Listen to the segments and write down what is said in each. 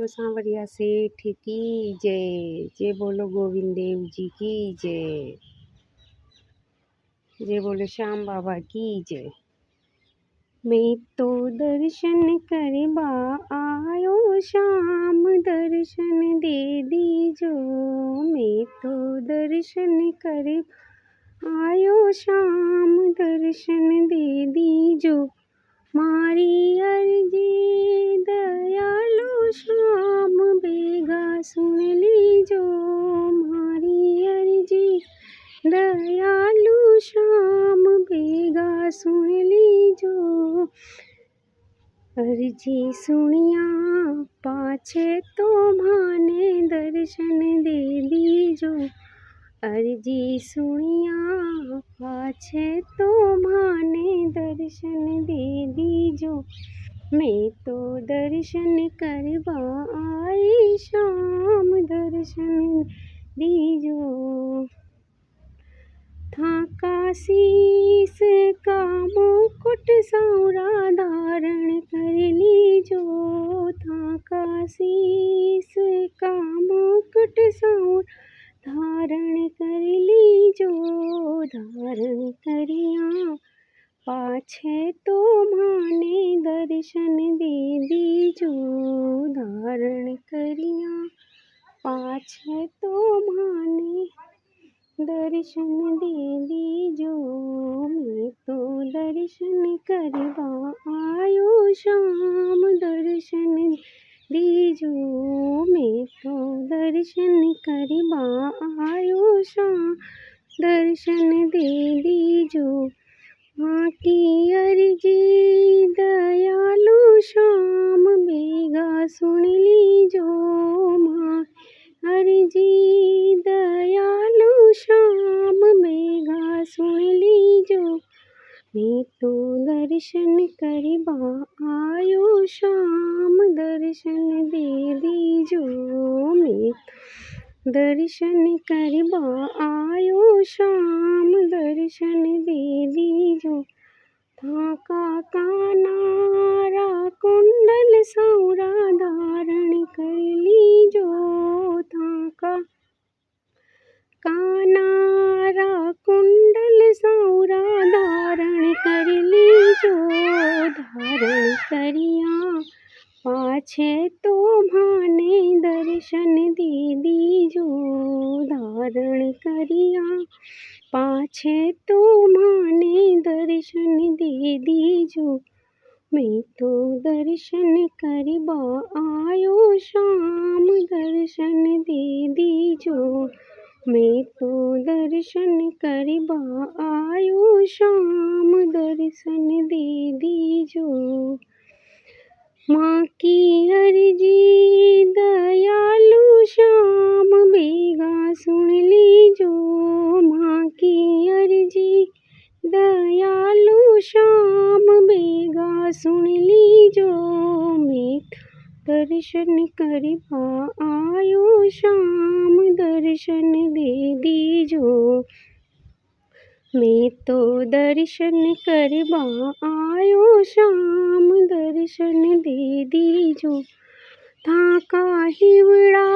बोलो सांवरिया सेठ की जय। जय बोलो गोविंद देव जी की जय। जय बोलो श्याम बाबा की जय। मैं तो दर्शन करवा आयो श्याम दर्शन दे दीजो। मैं तो दर्शन कर आयो श्याम दर्शन दे दीजो। मारी अर्जी दयालु श्याम बेगा सुन लीजो। मारी अर्जी दयालु श्याम बेगा सुन लीजो। अर्जी सुनिया पाछे तो माने दर्शन दे दीजो। अर्जी सुनिया पाछे तो माने दर्शन दे दीजो। मैं तो दर्शन करवा आई श्याम दर्शन दीजो। थाका शीस का मुकुट सौरा धारण कर लीजो। थाका शीस का मुकुट सौरा धारण कर लीजो। धारण करिया पाछे तो माने दर्शन दे दीजो। धारण करिया पाछे तो माने दर्शन दे दीजो। मैं तो दर्शन करवा आयो श्याम दर्शन दीजो। मैं तो दर्शन करवा आयो श्याम दर्शन दे दीजो। माँ की अर्जी दयालु श्याम बेगा सुन लीजो। माँ अर्जी दयालु श्याम बेगा सुन लीजो। मैं तो दर्शन करवा आयो श्याम दर्शन दे दीजो। मैं दर्शन करवा आयो श्याम दर्शन दे दीजो। थाका कानारा कुंडल सौरा धारण कर लीजो। थाका कानारा कुंडल सौरा धारण कर लीजो। धारण करिया पाछे तो माने दर्शन दे दीजो। धारण करिया पाछे तो माने दर्शन दे दीजो। मैं तो दर्शन करवा आयो श्याम दर्शन दे दीजो। मैं तो दर्शन करवा आयो श्याम दर्शन दे दीजो। माँ की अर्जी दयालु श्याम बेगा सुन लीजो। माँ की अर्जी दयालु श्याम बेगा सुन लीजो। मैं दर्शन करवा आयो श्याम दर्शन दे दीजो। मैं तो दर्शन करवा आयो श्याम दर्शन दे दीजो। थाका हिवड़ा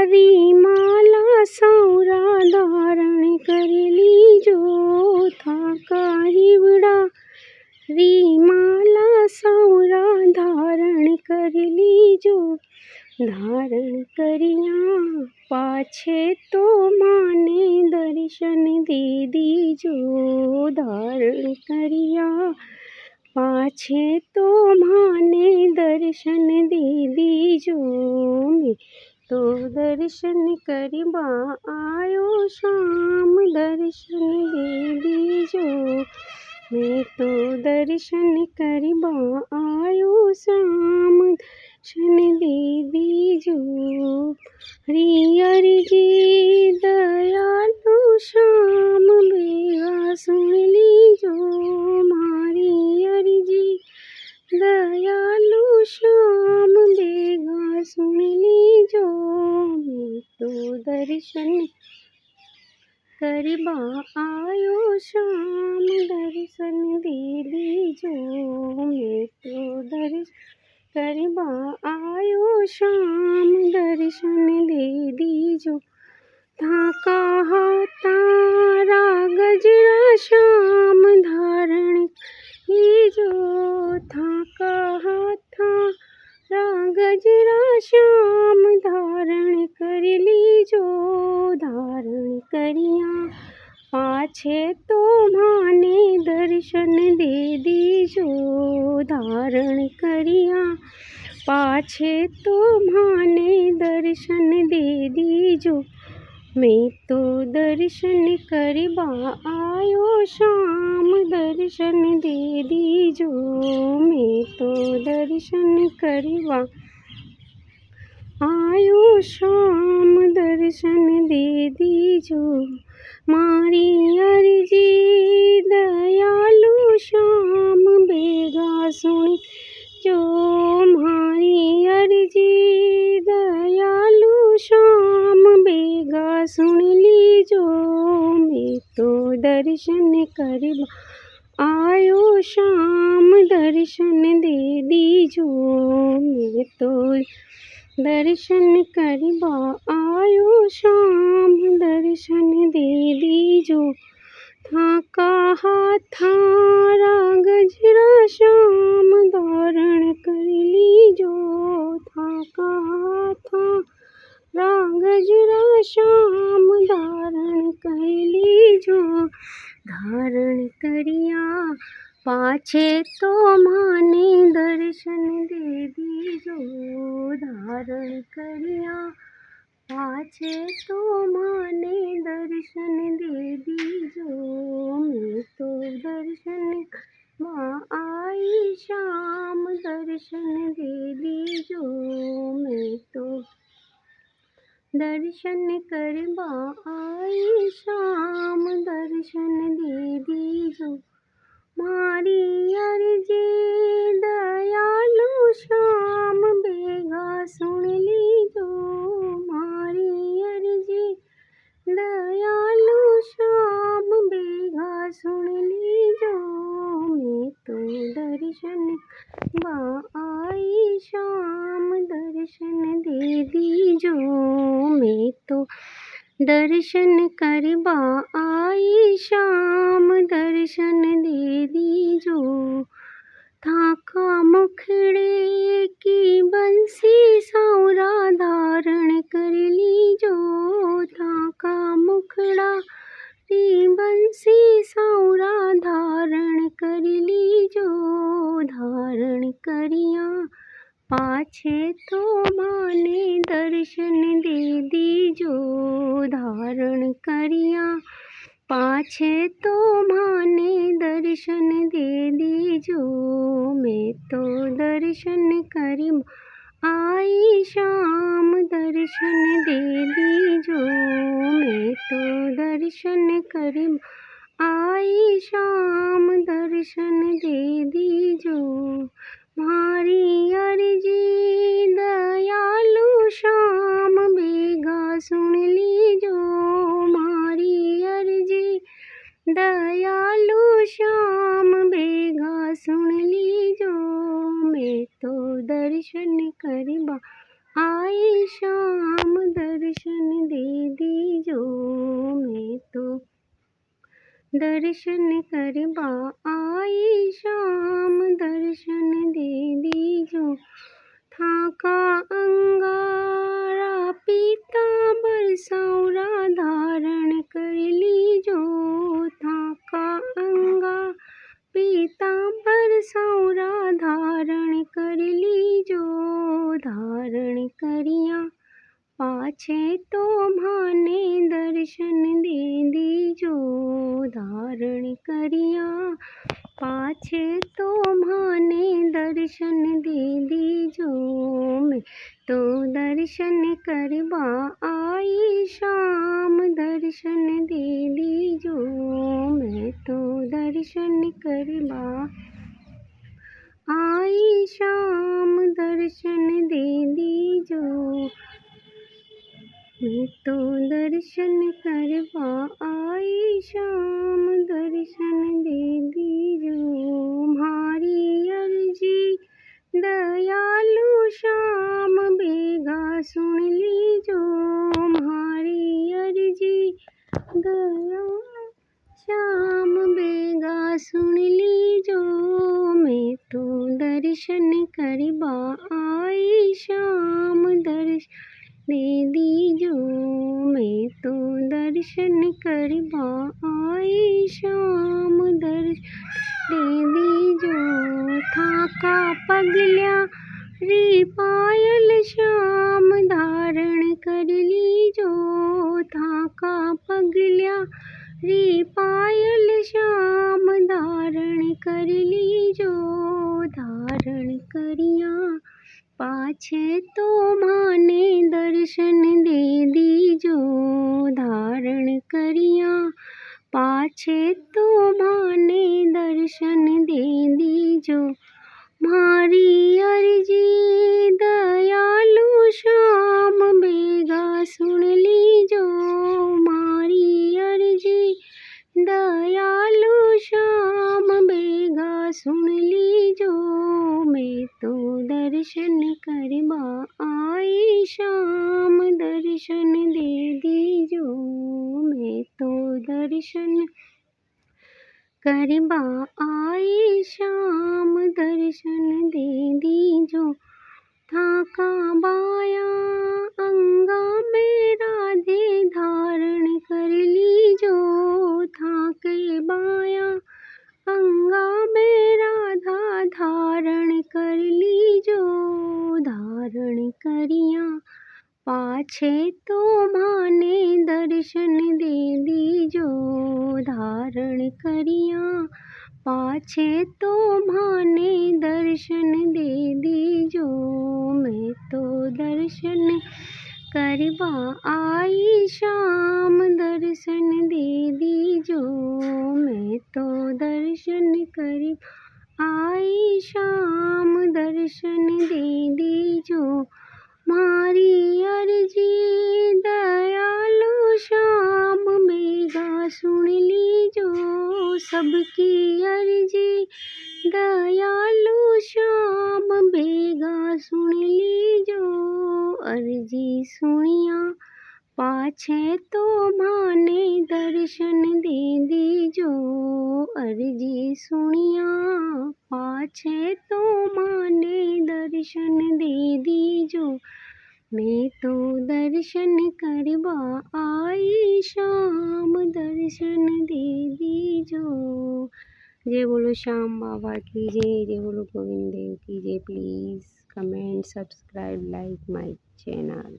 री माला सौरा धारण कर लीजो। थाका हिवड़ा री माला सौरा धारण कर लीजो। धारण करिया पाछे तो माने दर्शन दे दीजो। धारण करिया पाछे तो माने दर्शन दे दीजो। मैं तो दर्शन करवा आयो श्याम दर्शन दे दीजो। मैं तो दर्शन करवा आयो श्याम दर्शन दे दीजो। हरी अर्जी दयालु श्याम बेगा सुन लीजो। मारी अर्जी दयालु श्याम बेगा सुन लीजो। मैं तो दर्शन करवा आयो श्याम दर्शन दे दीजो। मैं तो दर्शन करवा आयो श्याम दर्शन दे दीजो। था कहा तारा गजरा श्याम धारण लीजो। था कहा तारा गजरा श्याम धारण कर लीजो। धारण करिया पाछे तो माने दर्शन दे दीजो। धारण करिया पाछे तो माने दर्शन दे दीजो। मैं तो दर्शन करवा आयो श्याम दर्शन दे दीजो। मैं तो दर्शन करवा आयो श्याम दर्शन दे दीजो। मारी अर्जी दयालु श्याम बेगा सुन जो। मारी अर्जी दयालु श्याम बेगा सुन लीजो। मैं तो दर्शन करवा आयो श्याम दर्शन दे दीजो। मैं तो दर्शन करवा आयो श्याम दर्शन दे दीजो। था कहा थारा गजरा श्याम धारण कर लीजो। था कहा थारा गजरा श्याम धारण कर लीजो। धारण करिया पाछे तो माने दर्शन दे दीजो। धारण करिया पाछे तो माने दर्शन दे दीजो। मैं तो दर्शन आई श्याम दर्शन दे दीजो। मैं तो दर्शन करवा आई श्याम दर्शन दे दीजो। मारी अर्जी दयालु श्याम बेगा सुन लीजो। मारी अर्जी दयालु श्याम बेगा सुन लीजो। मैं तो दर्शन आई श्याम दर्शन दे दीजो। मैं तो दर्शन करवा आई श्याम दर्शन दे दीजो। था का मुखड़े की बंसी सौरा धारण कर लीजो। था का मुखड़ा की बंसी सौरा धारण कर लीजो। धारण करिया पाछे तो माने दर्शन दे दीजो। धारण करिया पाछे तो माने दर्शन दे दीजो। मैं तो दर्शन करवा आई श्याम दर्शन दे दीजो। मैं तो दर्शन करवा आई श्याम दर्शन दे दीजो। मारी अर्जी दयालु श्याम बेगा सुन लीजो। मारी अर्जी दयालु श्याम बेगा सुन लीजो। मैं तो दर्शन करवा आई श्याम दर्शन दे दीजो। मैं तो दर्शन करवा आई श्याम दर्शन दे दीजो। था का अंगारा पीतांबर सौरा धारण कर लीजो। था का अंगा पीतांबर सौरा धारण कर लीजो। धारण करिया पाछे तो माने दर्शन दे दीजो। धारण करिया पाछे तो माने दर्शन दे दीजो। मैं तो दर्शन करवा आई श्याम दर्शन दे दीजो। मैं तो दर्शन करवा आई श्याम दर्शन दे दीजो। मैं तो दर्शन करवा आई श्याम दर्शन दे दीजो। मारी अर्जी दयालु श्याम बेगा सुन ली। दर्शन करवा आई शाम, दर्शन दे दीजो। मैं तो दर्शन करवा आई शाम, दर्शन दे दीजो। थाका पगल्या री पायल श्याम, धारण कर लीजो। थाका पगल्या री पायल श्याम, धारण कर लीजो। धारण करिया पाछे तो माने दर्शन दे दीजो। धारण करिया पाछे तो माने दर्शन दे दीजो। मारी अर्जी दयालु श्याम, बेगा सुन लीजो। मारी अर्जी दयालु श्याम, बेगा सुन लीजो। मैं तो दर्शन करवा आई शाम, दर्शन दे दीजो। मैं तो दर्शन करवा आई शाम, दर्शन दे दीजो। थाका बाया अंगा मेरा दे, धारण कर लीजो। थाके बाया अंगा मेरा धारण कर लीजो। धारण करिया पाछे तो माने दर्शन दे दीजो। धारण करिया पाछे तो माने दर्शन दे दीजो। मैं तो दर्शन करवा आई शाम, दर्शन दे दीजो। मैं तो दर्शन करवा आई शाम, दर्शन दे दीजो। मारी अर्जी दयालु श्याम, बेगा सुन लीजो। सबकी अर्जी दयालु श्याम, बेगा सुन लीजो। अर्जी सुनिया पाछे तो माने दर्शन दे दीजो। अर्जी सुनिया पाछे तो माने दर्शन दे दीजो। मैं तो दर्शन करवा आई शाम, दर्शन दे दीजो। जय बोलो श्याम बाबा की जय, जय बोलो गोविंद देव की जय। Please comment, subscribe, like my channel.